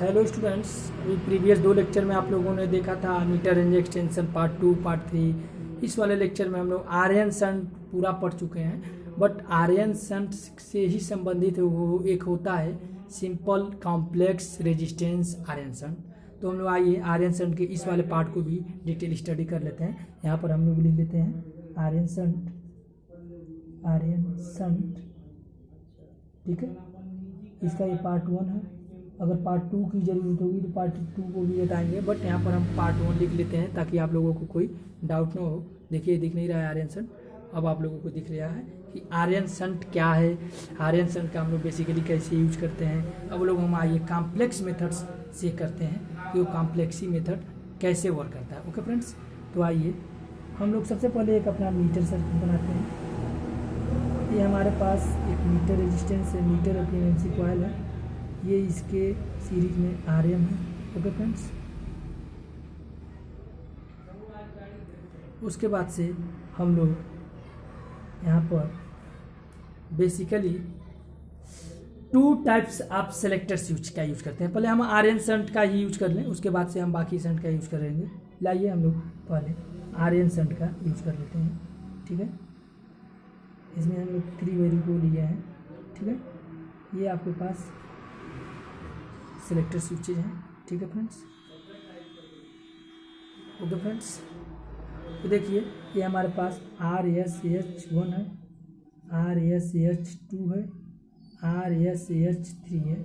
Hello students, अभी previous 2 lecture में आप लोगों ने देखा था meter range extension part 2 part 3। इस वाले लेक्चर में हम लोग आर्यन शंट पूरा पढ़ चुके हैं। बट आर्यन शंट से ही संबंधित वो एक होता है simple complex resistance Ayrton shunt. तो हम लोग आइए आर्यन शंट के इस वाले पार्ट को भी डिटेल स्टडी कर लेते हैं। यहाँ पर हम लोग लिख लेते हैं आर्यन शंट, ठीक है। इसका ये पार्ट 1 है। अगर पार्ट 2 की ज़रूरत होगी तो पार्ट 2 को भी बताएंगे, बट यहाँ पर हम पार्ट 1 लिख लेते हैं ताकि आप लोगों को कोई डाउट ना हो। देखिए दिख नहीं रहा है आर्यन शंट, अब आप लोगों को दिख रहा है कि आर्यन शंट क्या है, आर्यन शंट का हम लोग बेसिकली कैसे यूज करते हैं। अब लोग हम आइए कॉम्प्लेक्स मेथड्स से करते हैं कि वो कॉम्प्लेक्सी मेथड कैसे वर्क करता है। ओके फ्रेंड्स, तो आइए हम लोग सबसे पहले एक अपना मीटर सर्किट बनाते हैं। ये हमारे पास एक मीटर रेजिस्टेंस है, मीटर एपीएमसी कॉइल है, ये इसके सीरीज में आरएम है। ओके फ्रेंड्स, उसके बाद से हम लोग यहाँ पर basically 2 types of selectors use करते हैं। पहले हम आर्यन शंट का ही यूज कर लें, उसके बाद से हम बाकी शंट का यूज करेंगे। लाइए हम लोग पहले आर्यन शंट का यूज कर लेते हैं, ठीक है। इसमें हम लोग 3 वैल्यू को लिए हैं, ठीक है। ये आपके पास सेलेक्टर स्विचेज हैं, ठीक है फ्रेंड्स। ओके फ्रेंड्स, तो देखिए ये हमारे पास RSH1 है, RSH2 है, RSH3 है,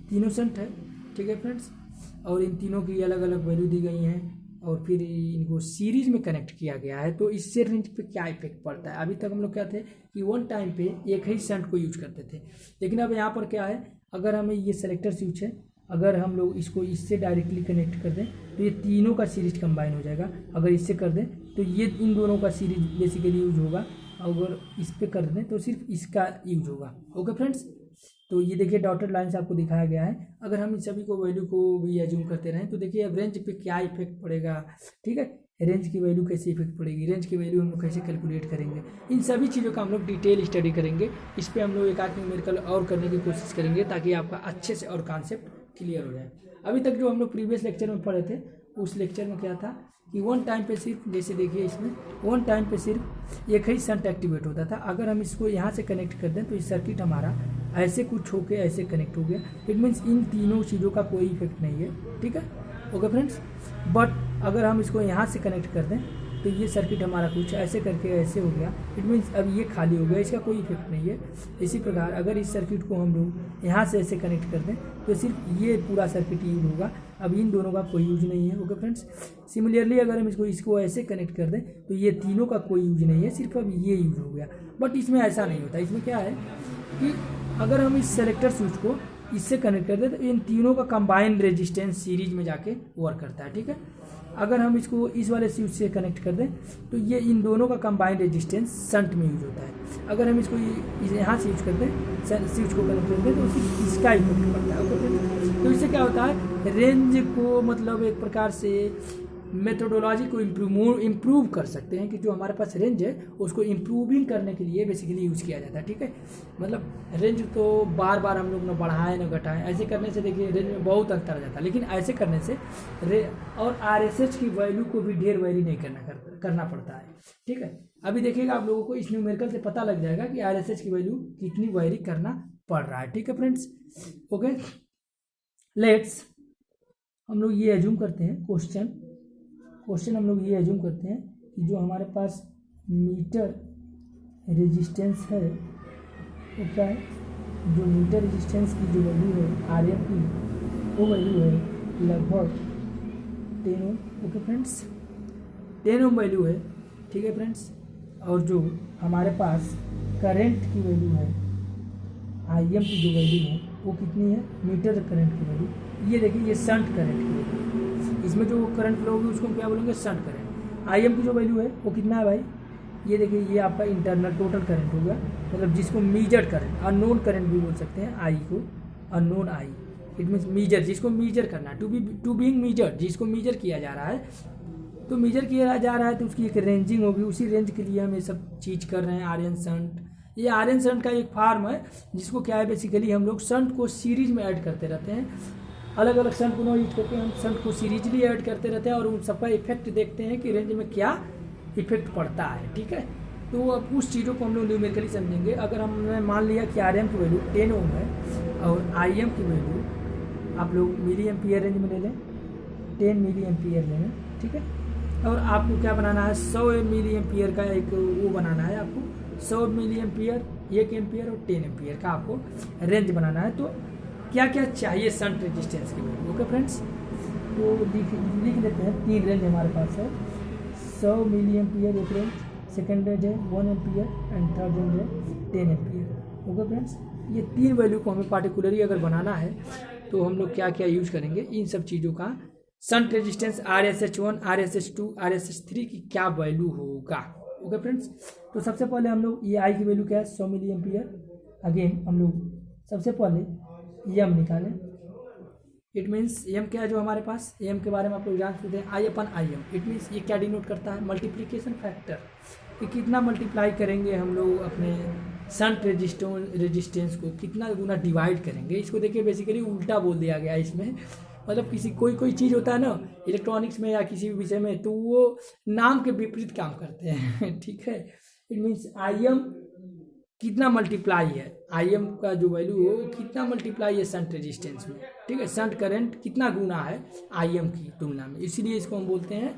तीनों शंट है, ठीक है फ्रेंड्स। और इन तीनों की अलग अलग वैल्यू दी गई हैं और फिर इनको सीरीज में कनेक्ट किया गया है। तो इससे रेंज पे क्या इफेक्ट पड़ता है। अभी तक हम लोग क्या थे कि वन टाइम पे एक ही शंट को यूज करते थे, लेकिन अब यहाँ पर क्या है, अगर हमें ये सेलेक्टर स्विच है, अगर हम लोग इसको इससे डायरेक्टली कनेक्ट कर दें तो ये तीनों का सीरीज कंबाइन हो जाएगा। अगर इससे कर दें तो ये इन दोनों का सीरीज बेसिकली यूज होगा, अगर इस पर कर दें तो सिर्फ इसका यूज होगा। ओके फ्रेंड्स, तो ये देखिए डॉटेड लाइन से आपको दिखाया गया है। अगर हम इन सभी को वैल्यू को भी एज्यूम करते रहें तो देखिए अब रेंज पे क्या इफेक्ट पड़ेगा, ठीक है। रेंज की वैल्यू कैसे इफेक्ट पड़ेगी, रेंज की वैल्यू हम लोग कैसे कैलकुलेट करेंगे, इन सभी चीज़ों का हम लोग डिटेल स्टडी करेंगे। इस पर हम लोग एक आध न्यूमेरिकल और करने की कोशिश करेंगे ताकि आपका अच्छे से और कॉन्सेप्ट क्लियर हो जाए। अभी तक जो हम लोग प्रीवियस लेक्चर में पढ़े थे उस लेक्चर में क्या था कि वन टाइम पे सिर्फ, जैसे देखिए इसमें वन टाइम पे सिर्फ एक ही शंट एक्टिवेट होता था। अगर हम इसको यहाँ से कनेक्ट कर दें तो इस सर्किट हमारा ऐसे कुछ होके ऐसे कनेक्ट हो गया। इट मीन्स इन तीनों चीज़ों का कोई इफेक्ट नहीं है, ठीक है। ओके फ्रेंड्स, बट अगर हम इसको यहाँ से कनेक्ट कर दें तो ये सर्किट हमारा कुछ ऐसे करके ऐसे हो गया। इट मीन्स अब ये खाली हो गया, इसका कोई इफेक्ट नहीं है। इसी प्रकार अगर इस सर्किट को हम लोग यहाँ से ऐसे कनेक्ट कर दें तो सिर्फ ये पूरा सर्किट यूज होगा, अब इन दोनों का कोई यूज नहीं है। ओके फ्रेंड्स, सिमिलरली अगर हम इसको ऐसे कनेक्ट कर दें तो ये तीनों का कोई यूज नहीं है, सिर्फ अब ये यूज हो गया। बट इसमें ऐसा नहीं होता। इसमें क्या है कि अगर हम इस सेलेक्टर स्विच को इससे कनेक्ट कर दें तो इन तीनों का कंबाइंड रेजिस्टेंस सीरीज में जाके वर्क करता है, ठीक है। अगर हम इसको इस वाले स्विच से कनेक्ट कर दें तो ये इन दोनों का कंबाइंड रेजिस्टेंस शंट में यूज होता है। अगर हम इसको यहाँ से यूज कर दें, स्विच को कनेक्ट कर दें तो सिर्फ इसका इफेक्ट पड़ता है। ओके, तो इससे क्या होता है, रेंज को मतलब एक प्रकार से मेथोडोलॉजी को इम्प्रूव कर सकते हैं कि जो हमारे पास रेंज है उसको इम्प्रूविंग करने के लिए बेसिकली यूज़ किया जाता है, ठीक है। मतलब रेंज तो बार बार हम लोग ना बढ़ाएं ना घटाएं, ऐसे करने से देखिए रेंज में बहुत अंतर आ जाता है, लेकिन ऐसे करने से और RSH की वैल्यू को भी ढेर वैरी नहीं करना पड़ता है, ठीक है। अभी देखिएगा आप लोगों को इस न्यूमेरिकल से पता लग जाएगा कि RSH की वैल्यू कितनी वैरी करना पड़ रहा है, ठीक है फ्रेंड्स। ओके, लेट्स हम लोग ये एज्यूम करते हैं क्वेश्चन हम लोग ये एज्यूम करते हैं कि जो हमारे पास मीटर रेजिस्टेंस है वो क्या है, जो मीटर रेजिस्टेंस की जो वैल्यू है आरएम की, वो वैल्यू है लगभग 10 ओम। ओके फ्रेंड्स, 10 ओम वैल्यू है, ठीक है फ्रेंड्स। और जो हमारे पास करंट की वैल्यू है, आईएम की जो वैल्यू है वो कितनी है, मीटर करंट की वैल्यू, ये देखिए ये शंट करंट की वैल्यू, इसमें जो करंट फ्लो होगी उसको हम क्या बोलेंगे, शंट करंट। आईएम की जो वैल्यू है वो कितना है भाई, ये देखिए ये आपका इंटरनल टोटल करंट हो गया, मतलब जिसको मीजर्ड करंट, अननोन करंट भी बोल सकते हैं, आई को unknown I, it means measure, जिसको मीजर करना, टू बीइंग मीजर्ड, जिसको मीजर किया जा रहा है। तो मीजर किया जा रहा है तो उसकी एक रेंजिंग होगी, उसी रेंज के लिए हम ये सब चीज़ कर रहे हैं। आर्यन शंट, ये आर्यन शंट का एक फार्म है जिसको क्या है बेसिकली हम लोग शंट को सीरीज में ऐड करते रहते हैं अलग अलग शंट को यूज करके हम शंट को सीरीजली ऐड करते रहते हैं और उन सबका इफेक्ट देखते हैं कि रेंज में क्या इफेक्ट पड़ता है, ठीक है। तो अब उस चीज़ों को हम लोग न्यूमेरिकली समझेंगे। अगर हमने मान लिया कि आर एम की वैल्यू 10 ओम है और आई एम की वैल्यू आप लोग मिली एम्पियर रेंज में ले लें, 10 मिली एम्पियर ले लें, ठीक है। और आपको क्या बनाना है, 100 मिली एम्पियर का एक वो बनाना है आपको, 100 मिली एम्पियर, 1 एम्पियर और 10 एम्पियर का आपको रेंज बनाना है। तो क्या क्या चाहिए शंट रेजिस्टेंस की वैल्यू, ओके फ्रेंड्स। तो लिख लेते हैं, 3 रेंज हमारे पास है, 100 मिली एम्पियर एक रेंज, सेकेंड रेंज है 1 एम्पियर एंड थर्ड रेंज है 10 एम्पियर, ओके फ्रेंड्स। ये 3 वैल्यू को हमें पार्टिकुलरली अगर बनाना है तो हम लोग क्या क्या यूज करेंगे, इन सब चीज़ों का shunt resistance RSH1, RSH2, RSH3 की क्या वैल्यू होगा, ओके फ्रेंड्स। तो सबसे पहले हम लोग ये आई की वैल्यू क्या है, 100 मिली एम्पियर। अगेन हम लोग सबसे पहले एम निकालें, इट मीन्स एम क्या है जो हमारे पास, एम के बारे में आप लोग जान सकते हैं, आई अपन आई एम। इट मीन्स ये क्या डिनोट करता है, मल्टीप्लिकेशन फैक्टर, कि कितना मल्टीप्लाई करेंगे हम लोग अपने शंट रेजिस्टेंस को, कितना गुना डिवाइड करेंगे। इसको देखिए बेसिकली उल्टा बोल दिया गया है इसमें, मतलब किसी कोई चीज़ होता है ना इलेक्ट्रॉनिक्स में या किसी भी विषय में, तो वो नाम के विपरीत काम करते हैं ठीक है। इट मीन्स आई एम कितना मल्टीप्लाई है, आई एम का जो वैल्यू हो कितना मल्टीप्लाई है शंट रेजिस्टेंस में, ठीक है। शंट करंट कितना गुना है आई एम की तुलना में, इसीलिए इसको हम बोलते हैं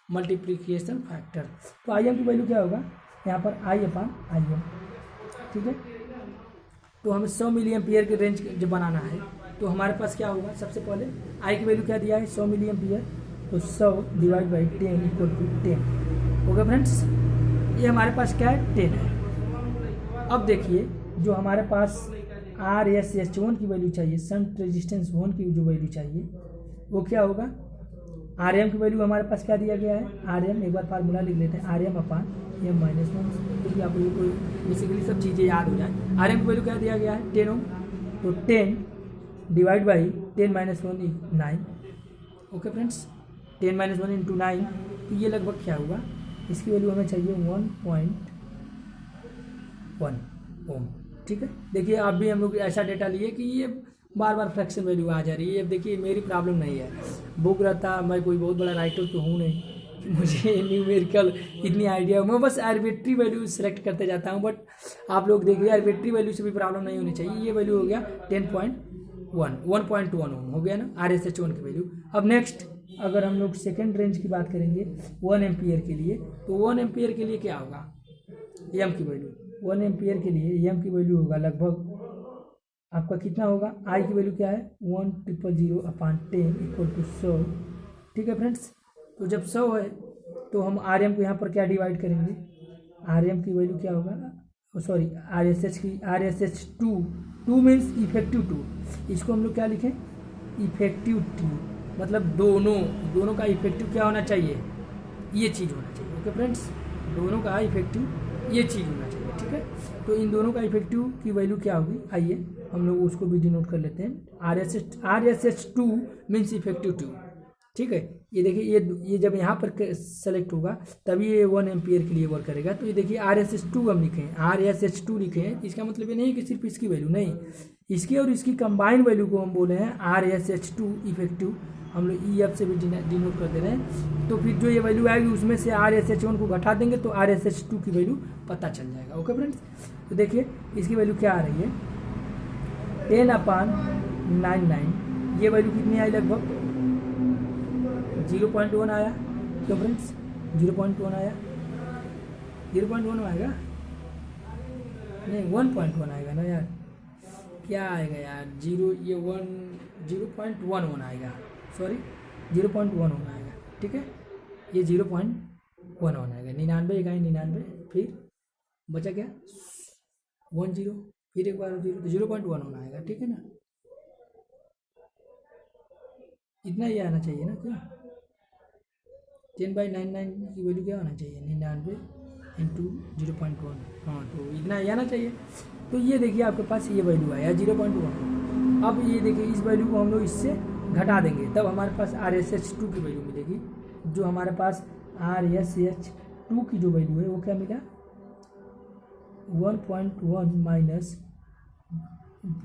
मल्टीप्लिकेशन फैक्टर। तो आई एम की वैल्यू क्या होगा यहाँ पर, आई अपान आई एम, ठीक है। तो हमें 100 मिली एम्पियर के रेंज जब बनाना है तो हमारे पास क्या होगा, सबसे पहले आई की वैल्यू क्या दिया है 100 मिली एम्पियर, तो 100 divide by 10 equal to 10, okay friends. ये हमारे पास क्या है 10 है। अब देखिए जो हमारे पास RSH1 की वैल्यू चाहिए, शंट रेजिस्टेंस 1 की जो वैल्यू चाहिए वो क्या होगा, RM की वैल्यू हमारे पास क्या दिया गया है, RM एक बार फार्मूला लिख लेते हैं, RM अपान M माइनस 1, क्योंकि आप लोगों को बेसिकली सब चीज़ें याद हो जाए। RM की वैल्यू क्या दिया गया है 10 ओम, तो 10 divide by 10 minus 1 9, okay friends. 10 minus 1 into 9, तो ये लगभग क्या होगा, इसकी वैल्यू हमें चाहिए 1.1 ओम, ठीक है। देखिए आप भी हम लोग ऐसा डेटा लिए कि ये बार बार फ्रैक्शन वैल्यू आ जा रही है। अब देखिए मेरी प्रॉब्लम नहीं है, बुक रहता, मैं कोई बहुत बड़ा राइटर तो हूँ नहीं कि मुझे न्यूमेरिकल इतनी आइडिया, मैं बस आर्बिट्री वैल्यू सेलेक्ट करते जाता हूँ। बट आप लोग देखिए आर्बिट्री वैल्यू से भी प्रॉब्लम नहीं होनी चाहिए। ये वैल्यू हो गया 1.1 ओम हो गया ना RSH1 की वैल्यू। अब नेक्स्ट अगर हम लोग सेकेंड रेंज की बात करेंगे 1 एम्पियर के लिए, तो 1 एम्पियर के लिए क्या होगा, एम की वैल्यू 1 एम्पियर के लिए एम की वैल्यू होगा लगभग आपका कितना होगा, आई की वैल्यू क्या है 1,000 अपान 10 इक्वल टू 100, ठीक है फ्रेंड्स। तो जब 100 है तो हम आर एम को यहाँ पर क्या डिवाइड करेंगे, आर एम की वैल्यू क्या होगा, सॉरी RSH2 मीन्स इफेक्टिव 2, इसको हम लोग क्या लिखें इफेक्टिव 2, मतलब दोनों का इफेक्टिव क्या होना चाहिए, ये चीज़ होना चाहिए, ओके फ्रेंड्स। दोनों का इफेक्टिव ये चीज़ होना चाहिए, ठीक है। तो इन दोनों का इफेक्टिव की वैल्यू क्या होगी, आइए हम लोग उसको भी डिनोट कर लेते हैं। RSH2 मीन्स इफेक्टिव 2, ठीक है। ये देखिए ये जब यहाँ पर सेलेक्ट होगा तभी ये 1 एम्पियर के लिए वर्क करेगा। तो ये देखिए RSH2 हम लिखे हैं, RSH2 लिखे हैं, इसका मतलब ये नहीं कि सिर्फ इसकी वैल्यू नहीं, इसकी और इसकी कंबाइंड वैल्यू को हम बोले हैं RSH2 इफेक्टिव, हम लोग EF से भी डिनोट कर दे रहे हैं। तो फिर जो ये वैल्यू आएगी उसमें से RSH1 को घटा देंगे तो RSH2 की वैल्यू पता चल जाएगा, ओके फ्रेंड्स। तो देखिए इसकी वैल्यू क्या आ रही है 10/99, ये वैल्यू कितनी आई लगभग 0.1 आया, क्यों फ्रेंड्स 0.1 आया, 0.1 आएगा नहीं 1.1 आएगा ना यार, क्या आएगा यार 0.11 आएगा, सॉरी 0.11 आएगा, ठीक है। ये 0.11 आएगा, 99 इकाई 99, फिर बचा क्या 10, फिर एक बार 0, तो 0.11 आएगा, ठीक है ना। इतना ही आना चाहिए ना, क्या 10/99 की वैल्यू क्या होना चाहिए 99 इंटू 0.1, हाँ तो इतना ही आना चाहिए। तो ये देखिए आपके पास ये वैल्यू आया 0.1। अब ये देखिए इस वैल्यू को हम लोग इससे घटा देंगे तब हमारे पास RSH2 की वैल्यू मिलेगी। जो हमारे पास RSH2 की जो वैल्यू है वो क्या मिला 1.1 माइनस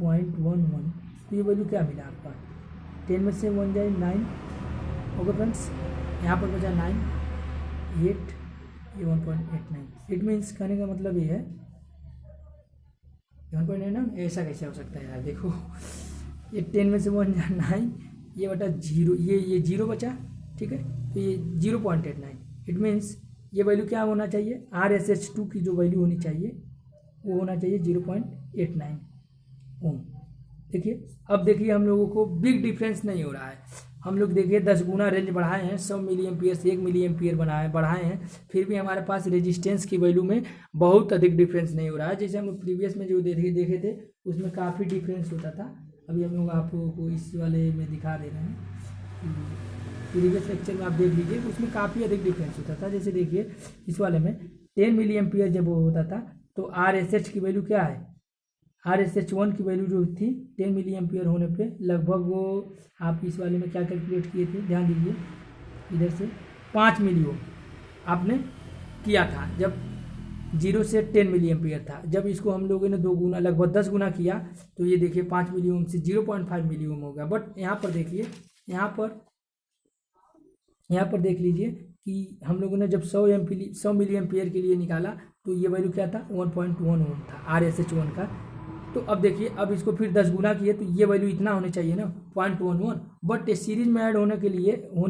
0.11, तो ये वैल्यू क्या मिला आपका 10 में से 1 जाए 9। ओके फ्रेंड्स, यहाँ पर बचा 9, 8, ये 1.89। इट मीन्स कहने का मतलब ये है 1.89। ऐसा कैसे हो सकता है यार, देखो ये 10 में से 1 जाए 9, ये बटा 0, ये 0 बचा, ठीक है। तो ये 0.89। इट मीन्स ये वैल्यू क्या होना चाहिए, RSH2 की जो वैल्यू होनी चाहिए वो होना चाहिए 0.89 ओम। देखिए, अब देखिए हम लोगों को बिग डिफरेंस नहीं हो रहा है। हम लोग देखिए 10 गुना रेंज बढ़ाए हैं, 100 मिली एम्पियर से 1 मिली एम्पियर बढ़ाए हैं, फिर भी हमारे पास रेजिस्टेंस की वैल्यू में बहुत अधिक डिफरेंस नहीं हो रहा है। जैसे हम लोग प्रीवियस में जो देखे थे उसमें काफ़ी डिफरेंस होता था। अभी हम लोग आप लोगों को इस वाले में दिखा दे रहे हैं। प्रीवियस लेक्चर में आप देख लीजिए, उसमें काफ़ी अधिक डिफरेंस होता था। जैसे देखिए इस वाले में 10 मिली एम्पियर जब वो होता था तो RSH की वैल्यू क्या है, RSH1 की वैल्यू जो थी 10 मिली एम्पियर होने पे लगभग वो आप इस वाले में क्या कैलकुलेट किए थे, ध्यान दीजिए इधर से 5 मिली ओम आपने किया था जब 0 से 10 मिली एम्पियर था। जब इसको हम लोगों ने 2 गुना लगभग 10 गुना किया तो ये देखिए 5 मिली ओम से 0.5 मिली ओम हो गया। बट यहाँ पर देखिए, यहाँ पर देख लीजिए कि हम लोगों ने जब 100 मिली एम्पियर के लिए निकाला तो ये वैल्यू क्या था, 1.1 ओम था RSH1 का। तो अब देखिए, अब इसको फिर 10 गुना किए तो ये वैल्यू इतना होने चाहिए ना, 0.11। बट सीरीज में ऐड होने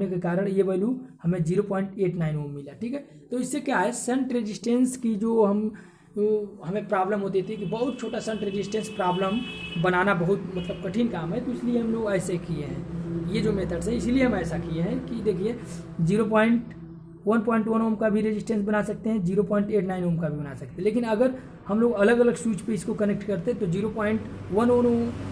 के कारण ये वैल्यू हमें 0.89 ओम मिला, ठीक है। तो इससे क्या है, शंट रेजिस्टेंस की जो हमें प्रॉब्लम होती थी कि बहुत छोटा शंट रेजिस्टेंस प्रॉब्लम बनाना बहुत मतलब कठिन काम है, तो इसलिए हम लोग ऐसे किए हैं ये जो मेथड्स है, इसीलिए हम ऐसा किए हैं कि देखिए 1.1 ओम का भी रेजिस्टेंस बना सकते हैं, 0.89 ओम का भी बना सकते हैं। लेकिन अगर हम लोग अलग अलग स्विच पे इसको कनेक्ट करते तो 0.1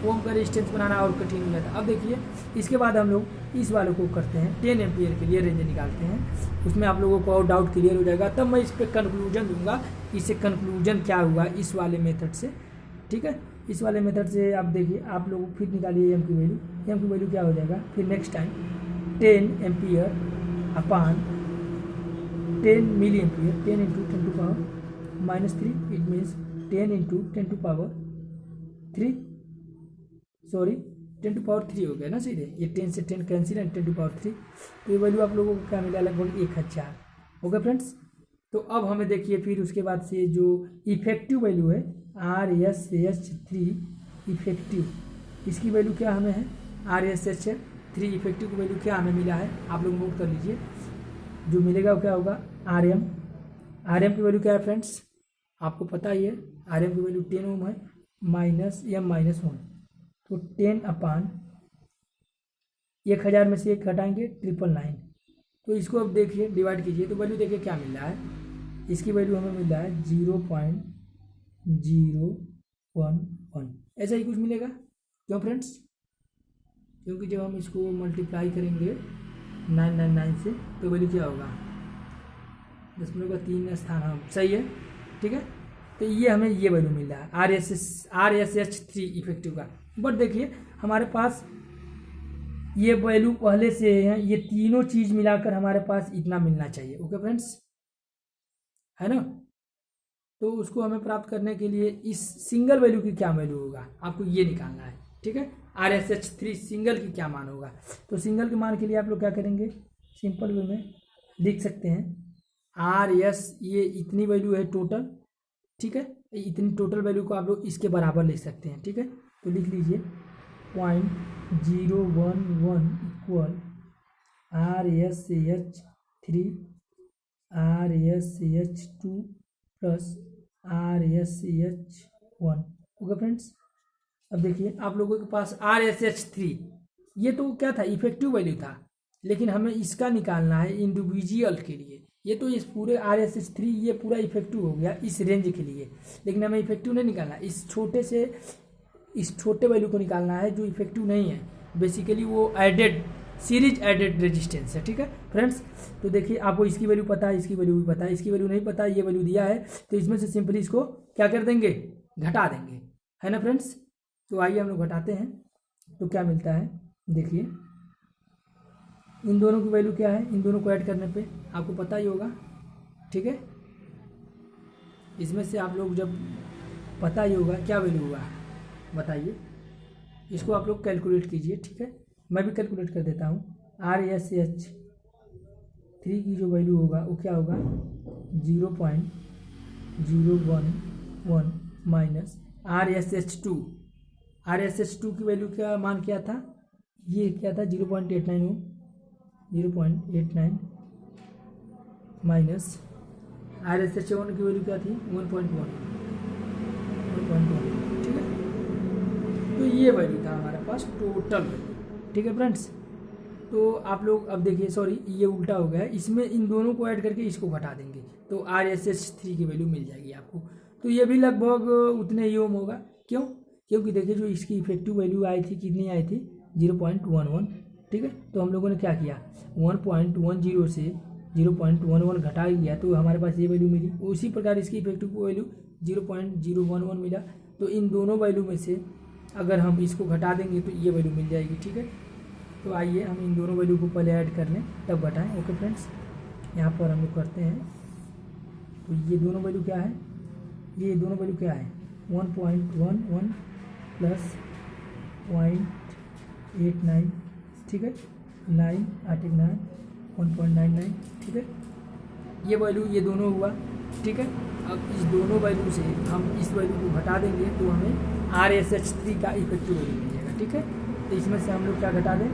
ओम का रेजिस्टेंस बनाना और कठिन हो जाता। अब देखिए इसके बाद हम लोग इस वाले को करते हैं, 10 एम्पियर के लिए रेंज निकालते हैं। उसमें आप लोगों को और डाउट क्लियर हो जाएगा, तब मैं इस पर कंक्लूजन दूंगा, इससे कंक्लूजन क्या हुआ इस वाले मेथड से, ठीक है। इस वाले मेथड से आप देखिए, आप लोग फिर निकालिए एम की वैल्यू क्या हो जाएगा फिर next time, 10 ampere upon 10 milliampere, 10 into 10 to power -3। It means 10 into 10 to power 3, sorry 10 to power 3 हो गया ना सीधे, ये 10 से 10 कैंसिल एंड 10 टू पावर 3। तो ये वैल्यू आप लोगों को क्या मिला, लगभग 1000। ओके फ्रेंड्स, तो अब हमें देखिए फिर उसके बाद से जो इफेक्टिव वैल्यू है RSH3 इफेक्टिव, इसकी वैल्यू क्या हमें है, RSH3 इफेक्टिव की वैल्यू क्या हमें मिला है, आप लोग नोट कर लीजिए। जो मिलेगा वो क्या होगा, RM की वैल्यू क्या है फ्रेंड्स, आपको पता ही है, RM की वैल्यू 10 ओम है, -1, तो 10 अपान 1000 में से 1 घटाएंगे 999। तो इसको अब देखिए डिवाइड कीजिए तो वैल्यू देखिए क्या मिल रहा है, इसकी वैल्यू हमें मिल रहा है 0.011। ऐसा ही कुछ मिलेगा, क्यों फ्रेंड्स, क्योंकि जब हम इसको मल्टीप्लाई करेंगे 999 से तो वैल्यू क्या होगा, 0.3 स्थान, हाँ सही है, ठीक है। तो ये हमें ये वैल्यू मिल रहा है RSH3 इफेक्टिव का। बट देखिए हमारे पास ये वैल्यू पहले से है, ये तीनों चीज़ मिलाकर हमारे पास इतना मिलना चाहिए। ओके फ्रेंड्स, है ना। तो उसको हमें प्राप्त करने के लिए इस सिंगल वैल्यू की क्या वैल्यू होगा आपको ये निकालना है, ठीक है। RSH3 सिंगल की क्या मान होगा, तो सिंगल के मान के लिए आप लोग क्या करेंगे, सिंपल वे में लिख सकते हैं RS, ये इतनी वैल्यू है टोटल, ठीक है। इतनी टोटल वैल्यू को आप लोग इसके बराबर लिख सकते हैं, ठीक है। तो लिख लीजिए 0.011 equal RSH3 RSH2 plus RSH1। Okay friends, अब देखिए आप लोगों के पास RSH3 ये तो क्या था, इफेक्टिव वैल्यू था, लेकिन हमें इसका निकालना है इंडिविजुअल के लिए। ये तो इस पूरे RSH3 ये पूरा इफेक्टिव हो गया इस रेंज के लिए, लेकिन हमें इफेक्टिव नहीं निकालना, इस छोटे वैल्यू को निकालना है जो इफेक्टिव नहीं है, बेसिकली वो सीरीज एडेड रेजिस्टेंस है, ठीक है फ्रेंड्स। तो देखिए आपको इसकी वैल्यू पता है, इसकी वैल्यू भी पता है, इसकी वैल्यू नहीं पता, ये वैल्यू दिया है तो इसमें से सिंपली इसको क्या कर देंगे, घटा देंगे, है ना फ्रेंड्स। तो आइए हम लोग घटाते हैं तो क्या मिलता है, देखिए इन दोनों की वैल्यू क्या है, इन दोनों को ऐड करने पे आपको पता ही होगा, ठीक है। इसमें से आप लोग जब पता ही होगा क्या वैल्यू होगा बताइए, इसको आप लोग कैलकुलेट कीजिए, ठीक है। मैं भी कैलकुलेट कर देता हूँ। RSH3 की जो वैल्यू होगा वो क्या होगा 0.011 माइनस RSH2 की वैल्यू क्या मान क्या था, ये क्या था 0.89 ओम, 0.89 माइनस RSH1 की वैल्यू क्या थी 1.1, ठीक है। तो ये वैल्यू था हमारे पास टोटल वैल्यू, ठीक है फ्रेंड्स। तो आप लोग अब देखिए, सॉरी ये उल्टा हो गया है, इसमें इन दोनों को ऐड करके इसको घटा देंगे तो RSH3 की वैल्यू मिल जाएगी आपको। तो ये भी लगभग उतने ही ओम होगा, क्यों, क्योंकि देखिए जो इसकी इफेक्टिव वैल्यू आई थी कितनी आई थी 0.11, ठीक है। तो हम लोगों ने क्या किया 1.10 से 0.11 घटा दिया तो हमारे पास ये वैल्यू मिली। उसी प्रकार इसकी इफेक्टिव वैल्यू 0.011 मिला। तो इन दोनों वैल्यू में से अगर हम इसको घटा देंगे तो ये वैल्यू मिल जाएगी, ठीक है। तो आइए हम इन दोनों वैल्यू को पहले ऐड कर लें तब घटाएं। ओके फ्रेंड्स, यहाँ पर हम लोग करते हैं। तो ये दोनों वैल्यू क्या है, ये दोनों वैल्यू क्या है 1.11 प्लस 0.89, ठीक है, 9 8 9 1.99, ठीक है। ये वैल्यू ये दोनों हुआ, ठीक है। अब इस दोनों वैल्यू से हम इस वैल्यू को घटा देंगे तो हमें RSH3 का इफेक्टिव वैल्यू मिल जाएगा, ठीक है। तो इसमें से हम लोग क्या घटा दें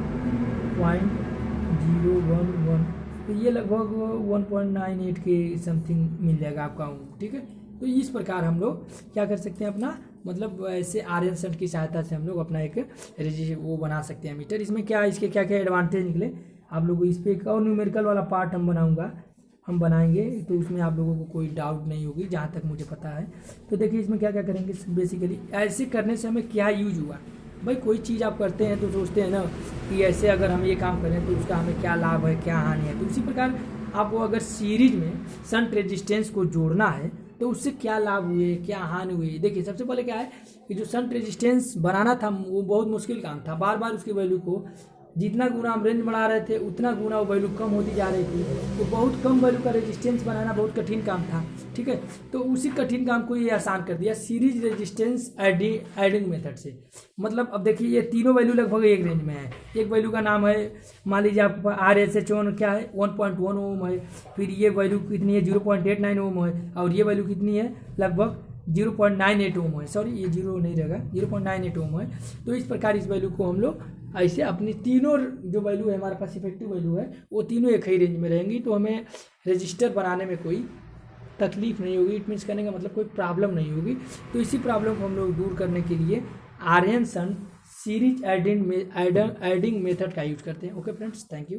0.011, तो ये लगभग 1.98 के समथिंग मिल जाएगा आपका, ठीक है। तो इस प्रकार हम लोग क्या कर सकते हैं अपना, मतलब ऐसे RN शंट की सहायता से हम लोग अपना एक वो बना सकते हैं मीटर। इसमें क्या इसके क्या क्या एडवांटेज निकले आप लोगों को, इस पर एक और न्यूमेरिकल वाला पार्ट हम बनाएंगे तो उसमें आप लोगों को कोई डाउट नहीं होगी जहाँ तक मुझे पता है। तो देखिए इसमें क्या क्या करेंगे, बेसिकली ऐसे करने से हमें क्या यूज हुआ। भाई कोई चीज़ आप करते हैं तो सोचते हैं ना कि ऐसे अगर हम ये काम करें तो उसका हमें क्या लाभ है क्या हानि है। तो उसी प्रकार आपको अगर सीरीज में शंट रेजिस्टेंस को जोड़ना है तो उससे क्या लाभ हुए क्या हानि हुई। देखिए सबसे पहले क्या है कि जो शंट रेजिस्टेंस बनाना था वो बहुत मुश्किल काम था, बार बार उसकी वैल्यू को जितना गुना हम रेंज बढ़ा रहे थे उतना गुना वो वैल्यू कम होती जा रही थी। तो बहुत कम वैल्यू का रेजिस्टेंस बनाना बहुत कठिन काम था, ठीक है। तो उसी कठिन काम को ये आसान कर दिया सीरीज रेजिस्टेंस एडिंग मेथड से। मतलब अब देखिए ये तीनों वैल्यू लगभग एक रेंज में है। एक वैल्यू का नाम है मान लीजिए आपको RSH1 क्या है 1.1 ओम है, फिर ये वैल्यू कितनी है 0.89 ओम है, और ये वैल्यू कितनी है लगभग 0.98 ओम है, सॉरी ये 0 नहीं रहेगा 0.98 ओम है। तो इस प्रकार इस वैल्यू को हम लोग ऐसे अपनी तीनों जो वैल्यू है हमारे पास इफेक्टिव वैल्यू है वो तीनों एक ही रेंज में रहेंगी। तो हमें रजिस्टर बनाने में कोई तकलीफ नहीं होगी, इट मीन्स करने का मतलब कोई प्रॉब्लम नहीं होगी। तो इसी प्रॉब्लम को हम लोग दूर करने के लिए RN shunt series adding method का यूज करते हैं। Okay friends, thank you.